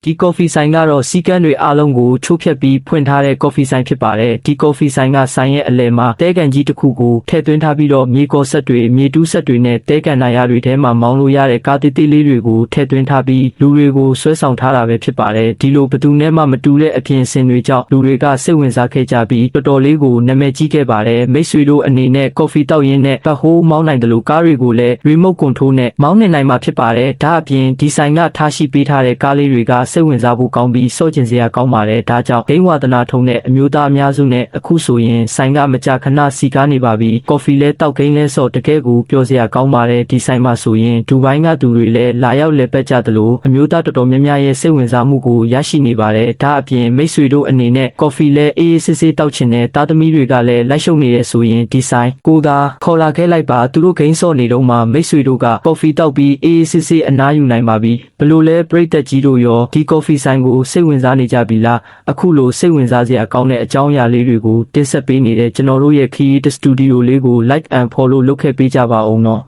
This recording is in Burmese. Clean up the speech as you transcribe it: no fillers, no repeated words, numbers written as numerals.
ဒီ coffee ဆိုင်ကတော့စီကန်းတွေအားလုံးကိုချိုးဖျက်ပြီးဖွင့်ထားတဲ့ coffee ဆိုင်ဖြစ်ပါတယ်ဒီ coffee ဆိုင်ကဆိုင်ရဲ့အလယ်မှာတဲကန်ကြီးတစ်ခုကိုထည့်သွင်းထားပြီးတော့မြေကော်ဆက်တွေမြေတူးဆက်တွေနဲ့တဲကန်နာရတွေထဲမှာမောင်းလို့ရတဲ့ကားတိတိလေးတွေကိုထည့်သွင်းထားပြီးလူတွေကိုဆွဲဆောင်ထားတာပဲဖြစ်ပါတယ်ဒီလိုဘယ်သူနဲ့မှမတူတဲ့အပြင်အစင်တွေကြောင့်လူတွေကစိတ်ဝင်စားခဲ့ကြပြီးတော်တော်လေးကိုနာမည်ကြီးခဲ့ပါတယ်မိတ်ဆွေတို့အနေနဲ့ coffee တောက်ရင်းနဲ့ပတ်ဟိုးမောင်းနိုင်တယ်လို့ကားတွေကိုလည်း remote control နဲ့မောင်းနိုင်မှာဖြစ်ပါတယ်ဒါအပြင်ဒီဆိုင်ကထားရှိပေးထားတဲ့ကားလေးတွေကစိတ်ဝင်စားဖို့ကောင်းပြီးစော့ကျင်စရာကောင်းပါတယ်ဒါကြောင့်ဒိန်းဝါဒနာထုံတဲ့အမျိုးသားအများစုနဲ့အခုဆိုရင်ဆိုင်ကမကြာခဏစီကားနေပါပြီကော်ဖီလဲတောက်ခင်းလဲစော့တကယ်ကိုပြောစရာကောင်းပါတယ်ဒီဆိုင်မှာဆိုရင်ဒူဘိုင်းကသူတွေလည်းလာရောက်လည်ပတ်ကြသလိုအမျိုးသားတော်တော်များများရဲ့စိတ်ဝင်စားမှုကိုရရှိနေပါတယ်ဒါအပြင်မိတ်ဆွေတို့အနေနဲ့ကော်ဖီလဲအေးအေးဆေးဆေးတောက်ချင်တဲ့သားသမီးတွေကလည်းလိုက်ရှုပ်နေရဆိုရင်ဒီဆိုင်ကိုသာခေါ်လာခဲ့လိုက်ပါသူတို့ဂိမ်းစော့နေတော့မှမိတ်ဆွေတို့ကကော်ဖီတောက်ပြီးအေးအေးဆေးဆေးအနားယူနိုင်ပါပြီဘလို့လဲပရိသတ်ကြီးတို့ရောဒီကော်ဖီဆိုင်ကိုစိတ်ဝင်စားနေကြပြီလားအခုလိုစိတ်ဝင်စားစရာကောင်းတဲ့အကြောင်းအရာလေးတွေကိုတင်ဆက်ပေးနေတဲ့ကျွန်တော်တို့ရဲ့ Create Studio လေးကို like and follow လုပ်ခဲ့ပေးကြပါဦးနော်